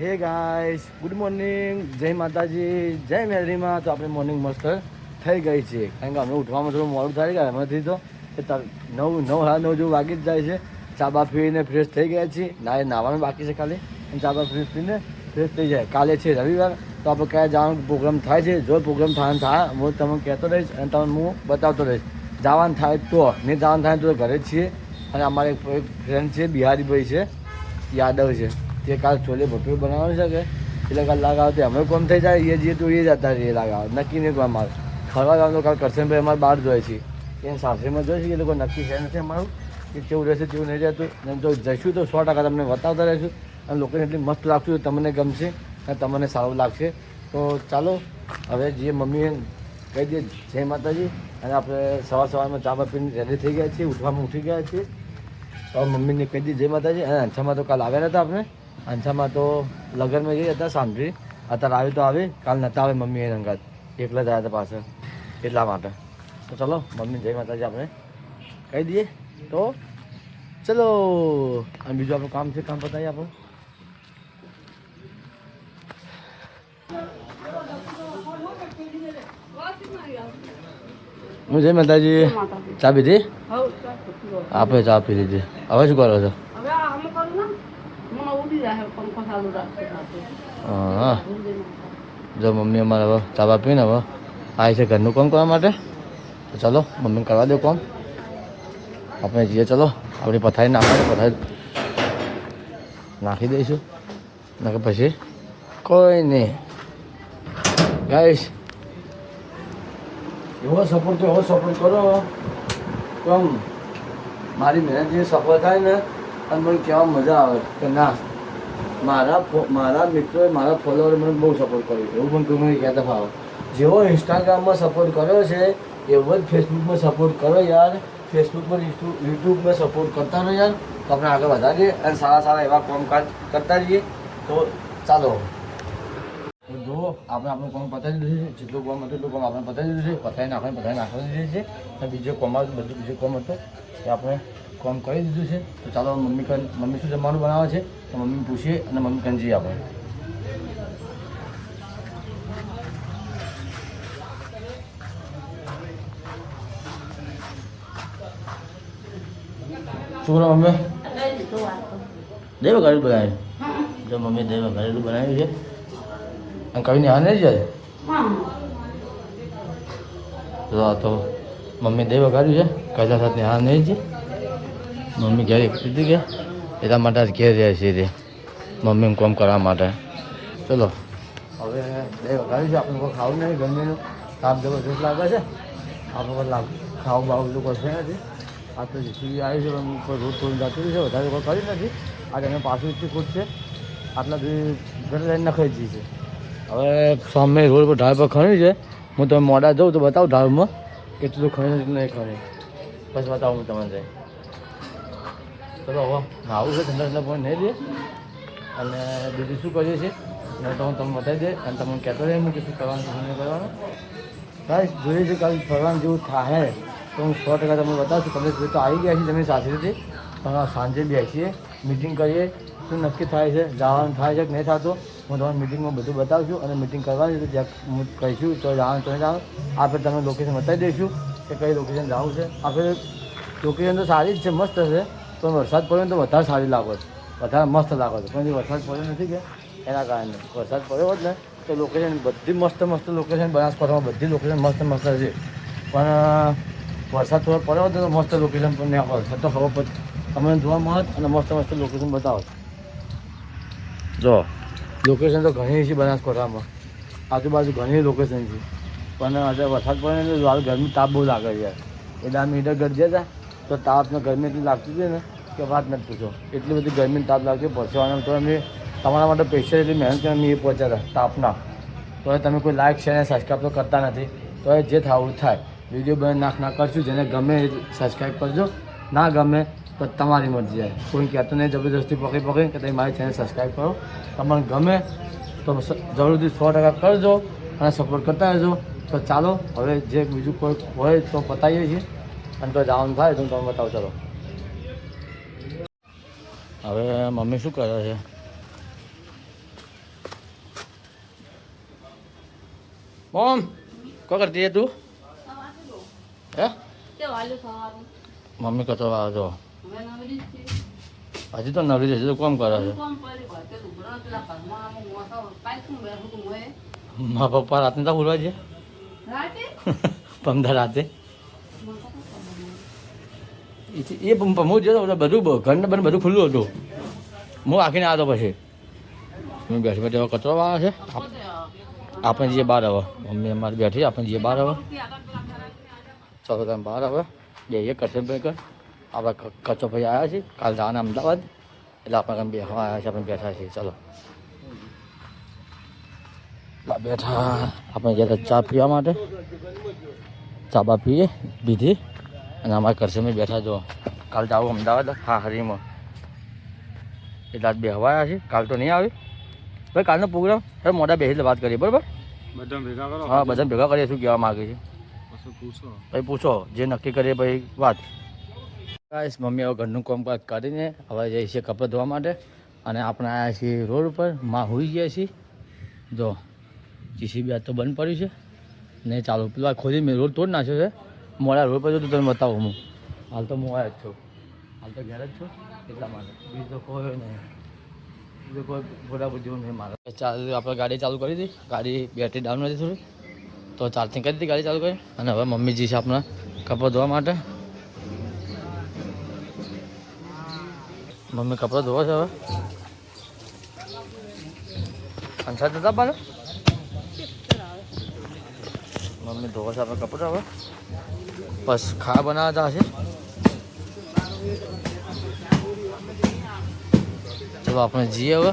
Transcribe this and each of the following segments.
હે guys, good morning, જય માતાજી, જય મેલરીમાં. તો આપણે મોર્નિંગ મસ્ત થઈ ગઈ છે, કારણ કે અમે ઉઠવામાં થોડું મોડું થાય ગયા એમાંથી તો 9 સાડા 9 જેવું વાગી જ જાય છે. ચા બા પીને ફ્રેશ થઈ ગયા છીએ. નાવાનું બાકી છે ખાલી, અને ચા બા પીને ફ્રેશ થઈ જાય. કાલે છે રવિવાર, તો આપણે ક્યાં જવાનો પ્રોગ્રામ થાય છે. જો પ્રોગ્રામ થાય હું તમને કહેતો રહીશ અને તમને હું બતાવતો રહીશ. જવાનું થાય તો, નહીં જવાનું થાય તો ઘરે જ છીએ. અને અમારે એક ફ્રેન્ડ છે, બિહારીભાઈ છે, યાદવ છે, તે કાલ છોલે ભટુરે બનાવવાનું છે કે એટલે કાલ લગાવ તે અમે કોમ થઈ જાય એ જઈએ તો એ જતા રહીએ લગાવ નક્કી નહીં કોઈ અમારે ફરવા જવાનું. કાલ કરશનભાઈ અમારે બહાર જોઈએ છીએ, એને સાસરીમાં જોઈએ છે, એ લોકો નક્કી છે નથી અમારું કે કેવું રહેશે તેવું નહીં રહેતું. અને જો જઈશું તો 100% તમને બતાવતા રહીશું. અને લોકોને એટલી મસ્ત લાગશું, તમને ગમશે અને તમને સારું લાગશે. તો ચાલો હવે જે મમ્મીએ કહી દઈએ જય માતાજી. અને આપણે સવારમાં ચા બા પીને રેડી થઈ ગયા છીએ, ઉઠવામાં ઉઠી ગયા છીએ. તો મમ્મીને કહી દીધી જય માતાજી. અને અંછામાં તો કાલ આવ્યા હતા આપણે, અંછામાં તો લગ્નમાં જઈ હતા સાંભળી, અત્યારે આવી તો આવે, કાલ નહોતા આવે મમ્મી એ રંગાત એકલા જ આવ્યા હતા પાછળ, એટલા માટે. તો ચલો મમ્મી જય માતાજી આપણે કહી દઈએ. તો ચલો, અને બીજું આપણું કામ છે, કામ બતાવીએ આપણું. હું જય માતાજી. ચા પીધી? આપણે ચા પી લીધી. હવે શું કરો છો? હા, જો મમ્મી અમારે હવે ચા બા પીને હવે આવી છે ઘરનું કામ કરવા માટે. તો ચલો મમ્મીને કરવા દો કામ, આપણે જઈએ. ચલો આપણી પથારી નાખવાની, પથારી નાખી દઈશું, નાખે પછી કોઈ નહીં. ગાઈસ એવો સપોર્ટ કરો કેમ મારી મહેનત જે સફળ થાય ને, અને મને કહેવા મજા આવે કે ના મારા મિત્રોએ મારા ફોલોવરે મને બહુ સપોર્ટ કર્યો. એવું પણ કોઈ મને કહેતા ફાવે. જેવો ઇન્સ્ટાગ્રામમાં સપોર્ટ કર્યો છે એવો જ ફેસબુકમાં સપોર્ટ કરો યાર. ફેસબુક પર યુટ્યુબમાં સપોર્ટ કરતા રહો યાર. તો આપણે આગળ વધારીએ અને સારા એવા કામકાજ કરતા રહીએ. તો ચાલો જુઓ, આપણે આપણું કામ પતાવી દીધું છે. જેટલું કામ હતું એટલું કામ આપણે પતાવી દીધું છે. પતાવી નાખવાની દીધી છે. અને બીજું કામ બધું બીજું કામ હતું એ આપણે કામ કરી દીધું છે. તો ચાલો મમ્મી શું જમવાનું બનાવે છે તો મમ્મીને પૂછીએ અને મમ્મી કન જઈએ આપણે. શું કરો મમ્મી? દેવ ઘરેલું બનાવ્યું. જો મમ્મી દેવ ઘરેલું બનાવ્યું છે. અને કવિને હા નહીં જાય તો મમ્મી દહીં વગાડ્યું છે. કૈલા સાથે હા નહીં છે. મમ્મી ઘરે કીધી કે એટલા માટે જ ઘેર રહે છે તે મમ્મીને કામ કરવા માટે. ચલો હવે દહીં વગાડ્યું છે. આપણે કોઈ ખાવું નહીં, ગરમીનું તાપ જબરદસ્ત લાગે છે. આપણે કોઈ ખાવું બાવું બધું કોઈ છે નથી. આ તો જીસીબી આવી છે પણ કોઈ રોડ તોડી જતું છે, વધારે કોઈ કરી નથી. આજે અમે પાછું ઇચ્છી ખુદ છે, આટલા બધી ઘરે લઈને નખાઈ જઈએ છે. હવે સામે રોડ પર ઢાળ પર ખણી છે. હું તમે મોડા જાઉં તો બતાવું ઢાળમાં કેટલું ખણી એટલું નહીં ખણી, બસ બતાવું હું તમને જાય. ચલો હવે આવું છે, ઠંડા પાણી નહીં દે. અને બીજું શું કરીએ છીએ તો હું તમને બતાવી દે અને તમને કહેતો રહે હું કે શું કરવાનું શું નહીં કરવાનું. કાંઈ જોઈએ છે કાલે ફરવાનું જેવું થાય તો હું 100% તમને બતાવું છું. તમે તો આવી ગયા છીએ તમે સાસરીથી, પણ સાંજે બેસીએ, મિટિંગ કરીએ, શું નક્કી થાય છે, જવાનું થાય છે કે નહીં થતું. હું તમારી મિટિંગમાં બધું બતાવું છું. અને મિટિંગ કરવાની છે જ્યાં હું કહીશું તો જવાનું તો નહીં જવાનું. આપણે તમને લોકેશન બતાવી દઈશું કે કઈ લોકેશન જવું છે. આપણે લોકેશન તો સારી જ છે, મસ્ત છે, પણ વરસાદ પડ્યો તો વધારે સારી લાગો છે, વધારે મસ્ત લાગો છે. પણ વરસાદ પડ્યો નથી કે એના કારણે. વરસાદ પડ્યો હોત ને તો લોકેશન બધી મસ્ત લોકેશન બનાસકાંઠામાં બધી લોકેશન મસ્ત છે. પણ વરસાદ થોડો પડ્યો હોત તો મસ્ત લોકેશન પણ નહીં હોય તો ખબર પડે તમને જોવા મળે અને મસ્ત લોકેશન બતાવો. જો લોકેશન તો ઘણી છે બનાસકાંઠામાં, આજુબાજુ ઘણી લોકેશન છે. પણ આજે વરસાદ પડે ને હાલ ગરમી તાપ બહુ લાગે છે. એટલે અમે હીટર ઘર ગયા હતા તો તાપને ગરમી એટલી લાગતી હતી ને કે વાત નથી પૂછો. એટલી બધી ગરમીને તાપ લાગતી પહોંચવાના. તો અમે તમારા માટે પૈસા એટલી મહેનત કરીને અમે એ પહોંચ્યા હતા તાપના. તો હવે તમે કોઈ લાઈક શેર અને સબસ્ક્રાઈબ તો કરતા નથી. તો એ જે થવું થાય વિડીયો બને નાખ કરશું. જેને ગમે એ સબસ્ક્રાઈબ કરજો, ના ગમે તો તમારી મરજી જાય. કોઈ કહેતો નહીં જબરદસ્તી પકડી કે તમે મારી ચેનલ સબસ્ક્રાઈબ કરો. તમને ગમે તો જરૂરથી 100% કરજો અને સપોર્ટ કરતા રહેજો. તો ચાલો હવે જે બીજું કોઈ હોય તો બતાવીએ છીએ અને તો જવાનું થાય તો તમે બતાવો. ચાલો હવે મમ્મી શું કરે છે? મોમ કો કરતી હે તું હે મમ્મી કચરો આવે જો હજી તો નવરી છે હજી તો કોમ કરે છે મારા પપ્પા રાતને તો ઉડવા છે પમદા રાતે એ હું જો બધું ઘરને બને બધું ખુલ્લું હતું હું આખીને આવ્યો પછી મેં બેઠી બેઠી હવે કચરો આવે છે આપણે જઈએ બહાર હવે મમ્મી અમારી બેઠી આપણે જઈએ બહાર હવે ચાલો તમે બહાર હવે બે કરશે ભાઈ કર આપણે કચો ભાઈ આવ્યા છીએ કાલ જવાના અમદાવાદ એટલે આપણે બેસવા આવ્યા છીએ આપણે બેઠા છીએ ચાલો બેઠા આપણે જતા ચા પીવા માટે ચા બા પીએ પીધી અને અમારે કરશે મેં બેઠા જો કાલ જાવું અમદાવાદ હા હરીમાં એટલે આજ બેસવા આવ્યા છીએ કાલ તો નહીં આવી ભાઈ કાલનો પ્રોગ્રામ હવે મોટા બેસીને વાત કરીએ બરાબર બધા ભેગા કરો હા બધા ભેગા કરીએ શું કહેવા માગે છે પૂછો ભાઈ પૂછો જે નક્કી કરીએ ભાઈ વાત ગાઈસ મમ્મી હવે ઘરનું કામકાજ કરીને હવે જઈએ છીએ કપડાં ધોવા માટે અને આપણે આવ્યા છીએ રોડ ઉપર માં હોઈ ગયા છીએ જો જીસીબી આજ તો બંધ પડ્યું છે નહીં ચાલુ પેલા ખોદી મેં રોડ તોડ નાખ્યો છે મોડા રોડ પર જો તમે બતાવું હું હાલ તો હું આવ્યા જ છું હાલ તો ઘેર જ છું એટલા માટે બીજું તો કોઈ નહીં બીજું કોઈ ફોટા જેવું નહીં મારે ચાલુ આપણે ગાડી ચાલુ કરી હતી ગાડી બેટરી ડાઉન હતી થોડી તો ચાર્જિંગ કરી હતી ગાડી ચાલુ કરી અને હવે મમ્મીજી છે આપણા કપડાં ધોવા માટે મમ્મી કપડાં ધોવા છે હવે અંસાર જતા પાને મમ્મી ધોવા છે આપણે કપડાં હવે બસ ખાવા બનાવતા હશે ચલો આપણે જઈએ હવે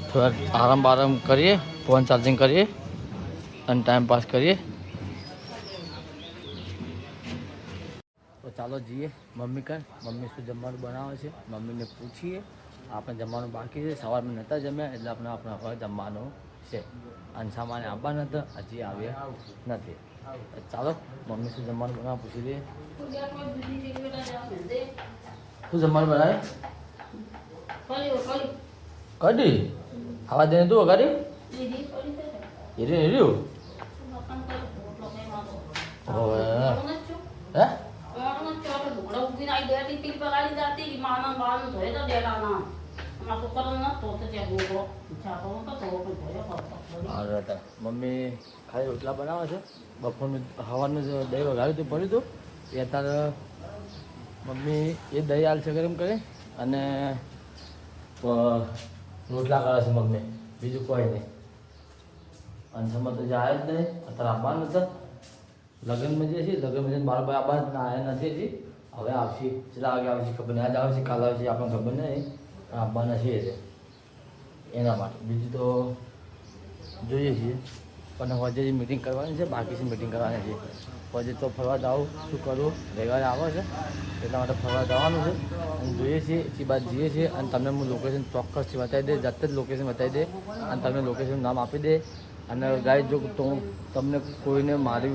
થોડા આરામ બારામ કરીએ ફોન ચાર્જિંગ કરીએ અને ટાઈમ પાસ કરીએ તો ચાલો જઈએ મમ્મી કર મમ્મી શું જમવાનું બનાવે છે મમ્મીને પૂછીએ આપણે જમવાનું બાકી છે સવારમાં નહોતા જમ્યા એટલે આપણે હવે જમવાનું છે અને સામાન્ય આવવા નહોતા હજી આવ્યા નથી ચાલો મમ્મી શું જમવાનું બનાવવા પૂછી દઈએ શું જમવાનું બનાવે કઢી ખાવા દે તું વગાડી રહ્યું હે મમ્મી ખાલી રોટલા બનાવે છે બપોરનું હવાનું દહીં વગાડ્યું હતું પડ્યું હતું એ અત્યારે મમ્મી એ દહીં હાલ છે ગરમ કરે અને રોટલા કરે છે મમ્મી બીજું કોઈ નહીં અંશમાં તો જાય જ નહીં અત્યારે આવવાનું હતા લગ્નમાં જઈએ છીએ લગ્નમાં જઈને મારા ભાઈ આવવાનું આવ્યા નથી હજી હવે આવશે કેટલા વાગે આવશે ખબર નહીં આજ આવશે કાલ આવશે આપણને ખબર નહીં આવવાના છીએ એના માટે બીજું તો જોઈએ છીએ પણ હજે જે મિટિંગ કરવાની છે બાકી છે મિટિંગ કરવાની છે પછી તો ફરવા જાઉં શું કરું રવિવારે આવે છે એટલા માટે ફરવા જવાનું છે અને જોઈએ છીએ એ બાદ જઈએ છીએ અને તમને હું લોકેશન ચોક્કસથી બતાવી દે જાતે જ લોકેશન બતાવી દે અને તમને લોકેશનનું નામ આપી દે અને ગાય જો તો તમને કોઈને મારી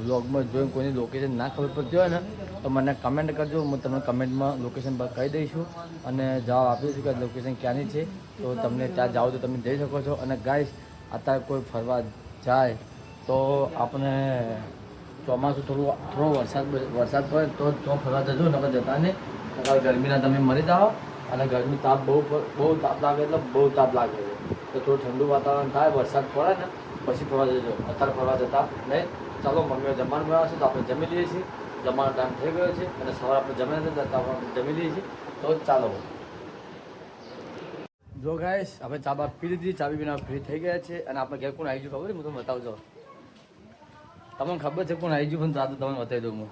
વ્લોગમાં જોઈને કોઈની લોકેશન ના ખબર પડતી હોય ને તો મને કમેન્ટ કરજો હું તમને કમેન્ટમાં લોકેશન પર કહી દઈશું અને જવાબ આપી દઈશું કે લોકેશન ક્યાંની છે તો તમને ત્યાં જાઓ તો તમે જઈ શકો છો અને ગાઈસ અત્યારે કોઈ ફરવા જાય તો આપણે ચોમાસું થોડો વરસાદ પડે તો ફરવા જજો નકર જતા નહીં ગરમીના તમે મરી જાઓ અને ગરમી તાપ બહુ તાપ લાગે એટલે બહુ તાપ લાગે છે તો થોડું ઠંડુ વાતાવરણ થાય વરસાદ પડે ને પછી ફરવા જજો અત્યારે ફરવા જતા નહીં ચાલો મમ્મીઓ જમવાનું બનાવશે તો આપણે જમી લઈએ છીએ જમવાનો ટાઈમ થઈ ગયો છે અને સવારે આપણે જમ્યા નથી આપણે જમી લઈએ છીએ તો ચાલો જો ગાઈસ આપણે ચા બા પી લીધી ચા પીને ફ્રી થઈ ગયા છે અને આપણે ઘેર કોણ આવી ગયું ખબર હું તમને બતાવજો તમને ખબર છે કોણ આવી ગયું પણ દાદા તમને બતાવી દઉં હું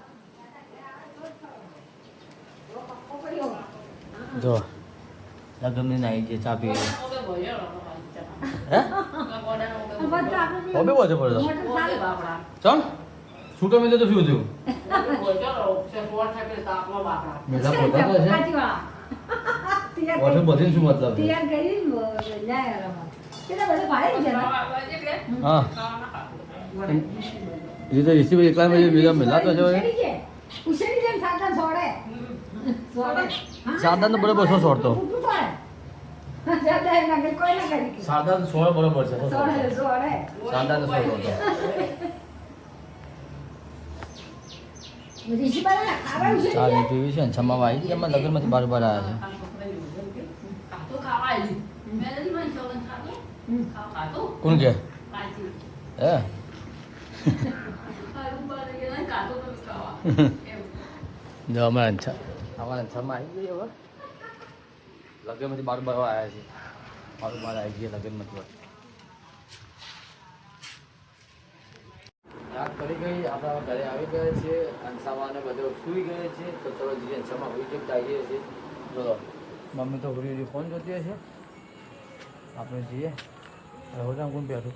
જો લગન આવી છે ચા પી હે હોબે બોજે પડો ચમ છૂટો મિલે તો શું થયું મેલા પોતા તો છે ઓઠે બધી શું મતલબ હા એ તો ઈસી એકલા में બીજા મિલા તો છે સાદા તો બરાબર શું છોડતો સાદા તો 16 બરોબર છે સાદા તો 16 હતો ચાલી પીવી છે ને છમાવા આવી એમાં લગ્નમાંથી બાર આવ્યા છે કોણ કે હે જો અમારા છમા આવી ગઈ હવે લગ્નમાંથી બાર આવ્યા છે મારું બાર આવી ગયા લગ્નમાંથી રાત કરી ગઈ આપણા ઘરે આવી ગયા છે અંસાવાને બધો સૂઈ ગયે છે તો ચલો જઈએ અંસામાં હોઈ જતા આવીએ છીએ ચલો મમ્મી તો ઘડી ફોન જોતી હશે આપણે જઈએ રહોડા કોણ બેઠું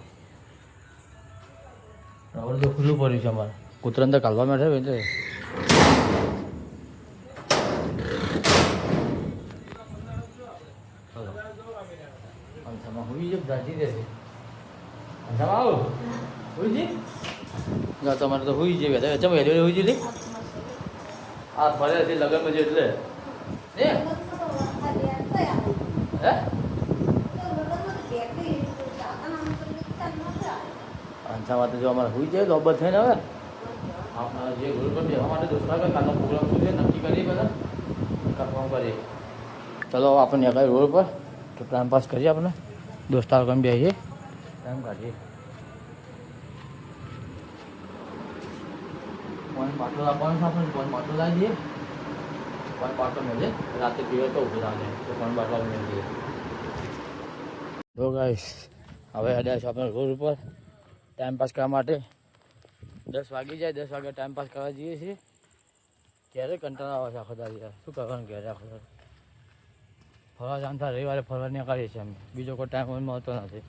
રહોડ તો ખુલ્લું પડ્યું છે અમારે કૂતરા અંદર કાઢવા બેઠા એટલે ચલો અંસામાં હોઈ જ દાજી રહેશે અંસામાં આવો હોઈ જી ના તમારે તો હોઈ જઈએ ચમ હેરી હોઈ જઈ આ ફરે છે લગ્નમાં છે એટલે હે અંસામાં તો જો અમારે હોઈ જાય લોબત થઈને હવે આપણા જે રોડ પર બેસવા માટે દોસ્તા કાલનો પ્રોગ્રામ શું છે નક્કી કરીએ બધા કન્ફર્મ કરીએ ચલો આપણે આગળ રોડ પર તો ટાઈમ પાસ કરીએ આપણે દોસ્તાર કમ બેસીએ ટાઈમ કાઢીએ પાણી પાટલો આપવાનું છે આપણે પાણી પાટલો લાવી દઈએ પાણી પાટલો મળે રાતે પીવે તો ઉભું લાગે તો પાણી પાટલો મળી દઈએ તો ગાઈસ હવે અડ્યા છે આપણે રોડ ઉપર ટાઈમ પાસ કરવા માટે 10 વાગી જાય 10 વાગે ટાઈમ પાસ કરવા જઈએ છીએ ક્યારે કંટાળો આવે છે આખો દાડી યાર શું કરવાનું ક્યારે આખો દાડી ફરવા જાણતા રવિવારે ફરવા નીકળીએ છીએ અમે બીજો કોઈ ટાઈમ મળતો નથી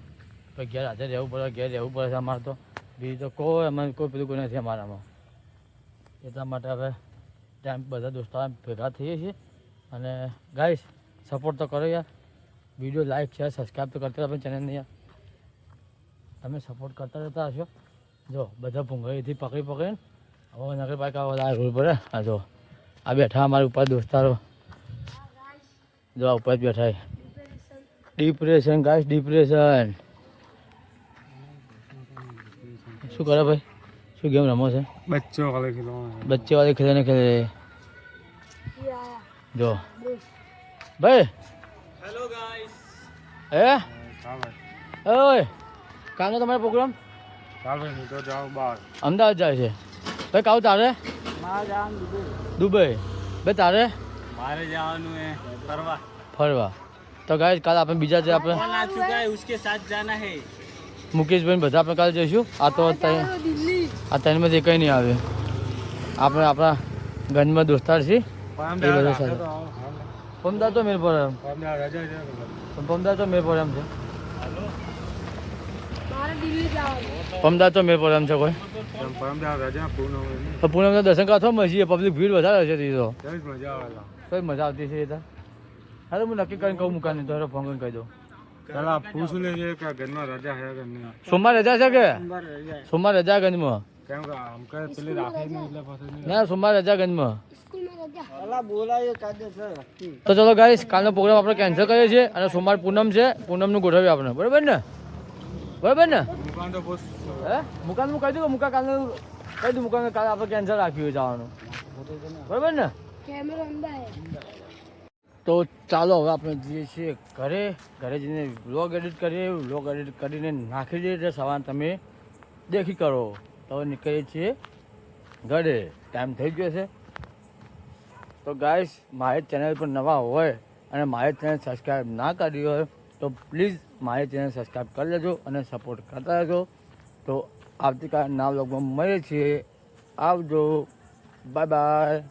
તો ઘેર હાજર રહેવું પડે ઘેર રહેવું પડે છે અમારે તો બીજું તો કોઈ અમારે કોઈ પેલું કોઈ નથી અમારામાં એટલા માટે હવે ટાઈમ બધા દોસ્તાર ભેગા થઈએ છીએ અને ગાઈસ સપોર્ટ તો કરો યાર વિડીયો લાઈક શેર સબસ્ક્રાઈબ તો કરતા આપણે ચેનલને યાર તમે સપોર્ટ કરતા રહેતા હશો જો બધા ભૂંગળીથી પકડીને હવે નગરપાલિકા વાળા રોડ પર આ જો આ બેઠા અમારા ઉપર દોસ્તારો જો આ ઉપર જ બેઠા ડિપ્રેશન ગાઈસ ડિપ્રેશન શું કરે ભાઈ શું ગેમ રમો છે बच्चों वाले खिलौने बच्चे वाले खिलौने खेल रहे जो भाई हेलो गाइस ए हाँ भाई ओए કાલનો તમારો પ્રોગ્રામ ચાલ ભાઈ હું તો જાઉં બહાર અમદાવાદ જાય છે ભાઈ કાવ તારે મારે જવાનું દુબઈ ભાઈ તારે મારે જવાનું है फरवा ફરવા તો ગાઈસ કાલે આપણે બીજા જે આપણે कौन आ चुका है उसके साथ जाना है મુકેશભાઈ બધા આપણે કાલે જઈશું આ તો આ ત્રણમાં કંઈ નહીં આવે આપણે આપણા ગંજમાં દોસ્તાર છીએ એ બધા સાથે પમદાર તો મેર પર એમ પમદાર તો મેર પર એમ છે પમદાર તો મેર પર એમ છે કોઈ પૂનમ દર્શન કરવા થોડા મળીએ પબ્લિક ભીડ વધારે છે તો કઈ મજા આવતી છે એ તો અરે હું નક્કી કરીને કહું મુકાની તો ફોન કરીને કહી દઉં चला पूछ लेंगे कि घर में रजा है कि नहीं સોમવાર રજા છે કે સોમવાર રજા ગંજમાં કેમ કે આમ કે પેલી રાખી નહીં એટલે પછી ના સોમવાર રજા ગંજમાં અલા બોલાય કાજે છે તો ચલો ગાઈસ કાલનો પ્રોગ્રામ આપણે કેન્સલ કરીએ છીએ અને સોમવાર પૂનમ છે પૂનમનું ગોઠવીએ આપણે બરાબર ને દુકાન તો બસ હે મુકાનનું કહી દઉં મુકા કાલનું કહી દઉં મુકાન કાલે આપણે કેન્સલ રાખ્યું જવાનું બરાબર ને તો ચાલો હવે આપણે જઈએ છીએ ઘરે જઈને વ્લોગ એડિટ કરીએ વ્લોગ એડિટ કરીને નાખી દઈએ એટલે સવાર તમે દેખી કરો તો નીકળીએ છીએ ઘરે ટાઈમ થઈ ગયો છે તો ગાઈસ મારી ચેનલ પર નવા હોય અને મારી ચેનલ સબસ્ક્રાઈબ ના કરી હોય તો પ્લીઝ મારી ચેનલ સબસ્ક્રાઈબ કરી લેજો અને સપોર્ટ કરતા રહેજો તો આવતીકાલે નવા વ્લોગમાં મળીએ છીએ આવજો બાય બાય